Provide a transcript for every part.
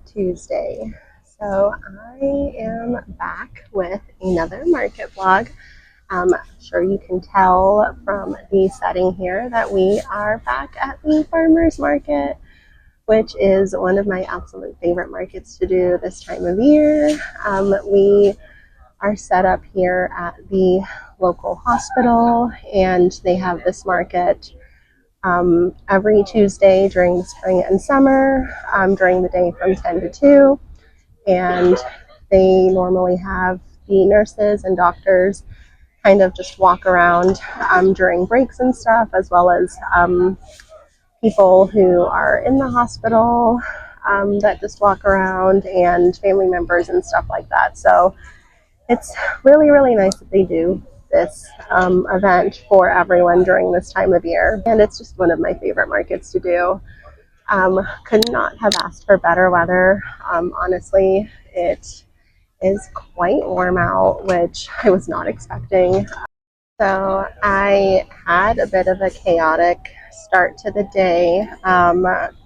Tuesday. So I am back with another market vlog. I'm sure you can tell from the setting here that we are back at the farmers market, which is one of my absolute favorite markets to do this time of year. We are set up here at the local hospital, and they have this market every Tuesday during the spring and summer, during the day from 10 to 2. And they normally have the nurses and doctors kind of just walk around during breaks and stuff, as well as people who are in the hospital that just walk around, and family members and stuff like that. So it's really, really nice that they do this event for everyone during this time of year. And it's just one of my favorite markets to do. Could not have asked for better weather. Honestly, it is quite warm out, which I was not expecting. So I had a bit of a chaotic start to the day.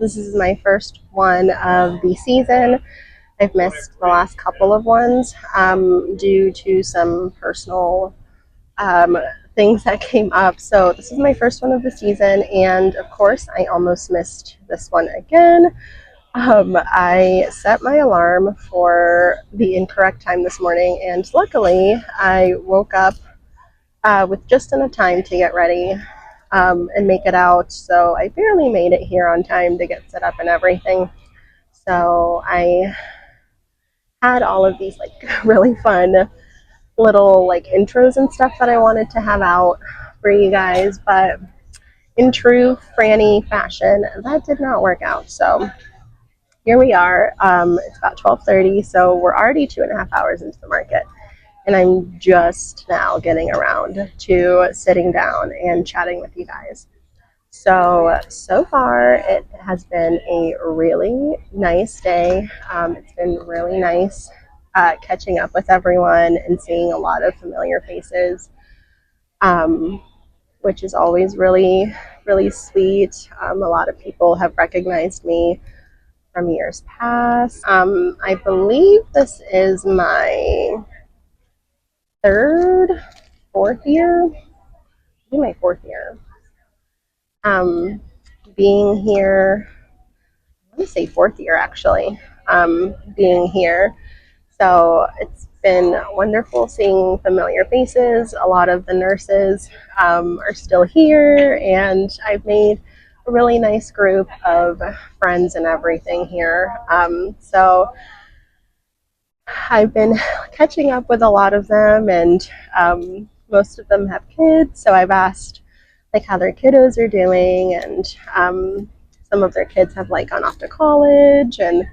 This is my first one of the season. I've missed the last couple of ones due to some personal things that came up. So this is my first one of the season, and of course I almost missed this one again. I set my alarm for the incorrect time this morning, and luckily I woke up with just enough time to get ready and make it out. So I barely made it here on time to get set up and everything. So I had all of these like really fun little like intros and stuff that I wanted to have out for you guys, but in true Franny fashion, that did not work out. So here we are. It's about 12:30, so we're already 2.5 hours into the market, and I'm just now getting around to sitting down and chatting with you guys. So far it has been a really nice day. It's been really nice catching up with everyone and seeing a lot of familiar faces, which is always really, really sweet. A lot of people have recognized me from years past. I believe this is my fourth year, maybe my fourth year being here. I want to say fourth year actually, being here. So it's been wonderful seeing familiar faces. A lot of the nurses are still here, and I've made a really nice group of friends and everything here. So I've been catching up with a lot of them, and most of them have kids. So I've asked like how their kiddos are doing, and some of their kids have like gone off to college and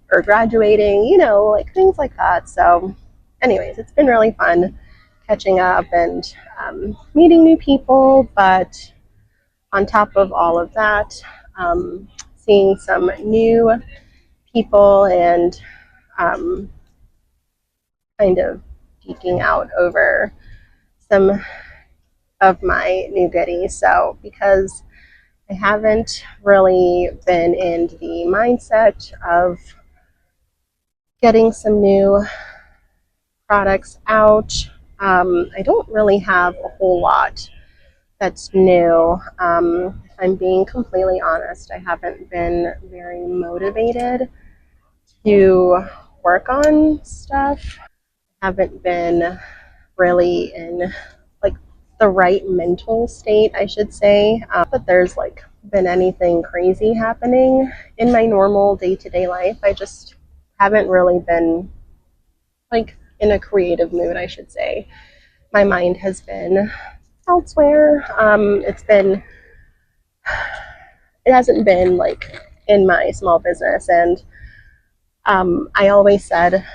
or graduating, like things like that. So anyways, it's been really fun catching up and meeting new people, but on top of all of that, seeing some new people and kind of geeking out over some of my new goodies. So because I haven't really been in the mindset of getting some new products out, I don't really have a whole lot that's new. If I'm being completely honest, I haven't been very motivated to work on stuff. I haven't been really in like the right mental state, I should say. But there's like been anything crazy happening in my normal day-to-day life. I just haven't really been like in a creative mood, I should say. My mind has been elsewhere. It hasn't been like in my small business, and I always said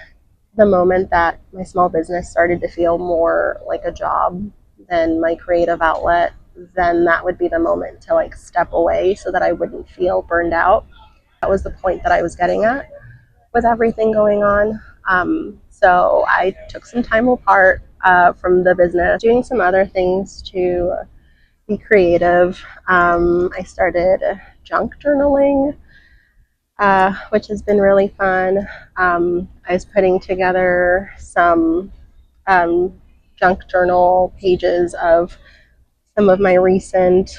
the moment that my small business started to feel more like a job than my creative outlet, then that would be the moment to like step away so that I wouldn't feel burned out. That was the point that I was getting at with everything going on. So I took some time apart from the business, doing some other things to be creative. I started junk journaling, which has been really fun. I was putting together some junk journal pages of some of my recent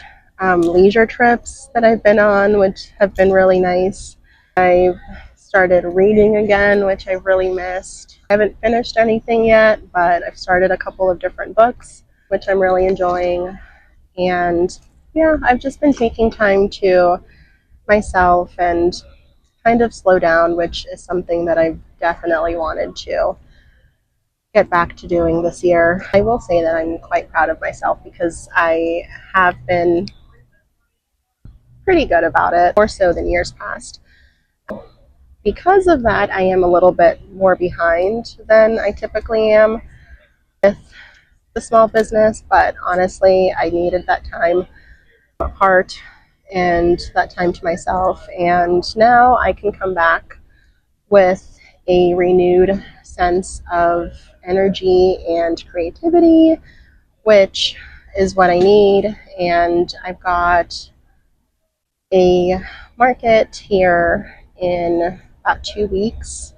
leisure trips that I've been on, which have been really nice. I've started reading again, which I've really missed. I haven't finished anything yet, but I've started a couple of different books, which I'm really enjoying. And yeah, I've just been taking time to myself and kind of slow down, which is something that I've definitely wanted to get back to doing this year. I will say that I'm quite proud of myself because I have been pretty good about it, more so than years past. Because of that, I am a little bit more behind than I typically am with the small business, but honestly, I needed that time apart and that time to myself, and now I can come back with a renewed sense of energy and creativity, which is what I need. And I've got a market here in about 2 weeks,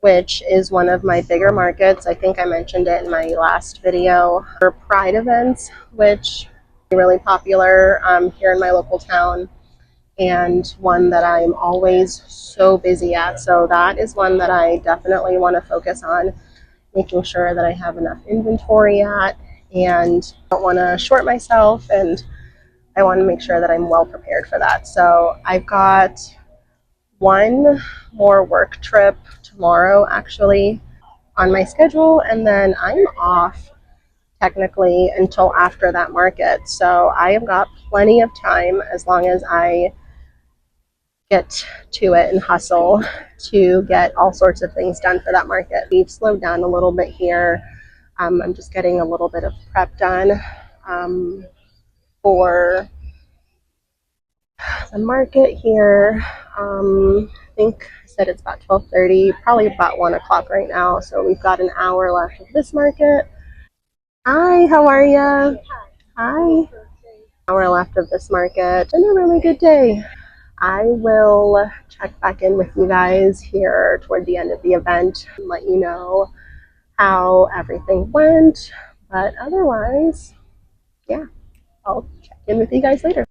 which is one of my bigger markets. I think I mentioned it in my last video. For Pride events, which are really popular here in my local town, and one that I'm always so busy at. So that is one that I definitely want to focus on, making sure that I have enough inventory at, and I don't want to short myself, and I want to make sure that I'm well prepared for that. So I've got one more work trip tomorrow actually on my schedule, and then I'm off technically until after that market. So I have got plenty of time as long as I get to it and hustle to get all sorts of things done for that market. We've slowed down a little bit here. I'm just getting a little bit of prep done for the market here. I think I said it's about 12:30, probably about 1 o'clock right now. So we've got an hour left of this market. Hi, how are you? Hi. Hour left of this market. It's been a really good day. I will check back in with you guys here toward the end of the event and let you know how everything went. But otherwise, yeah, I'll check in with you guys later.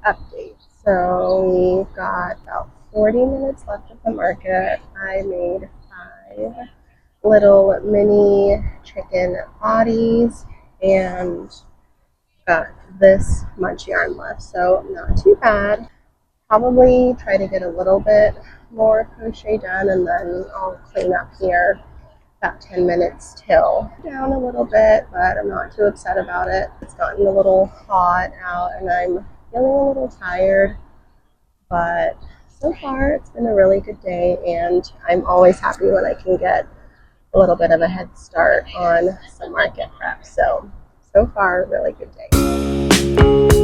Update. So we've got about 40 minutes left of the market. I made 5 little mini chicken bodies and got this much yarn left, so not too bad. Probably try to get a little bit more crochet done, and then I'll clean up here about 10 minutes till down a little bit, but I'm not too upset about it. It's gotten a little hot out and I'm feeling a little tired, but so far it's been a really good day, and I'm always happy when I can get a little bit of a head start on some market prep. So so far, really good day.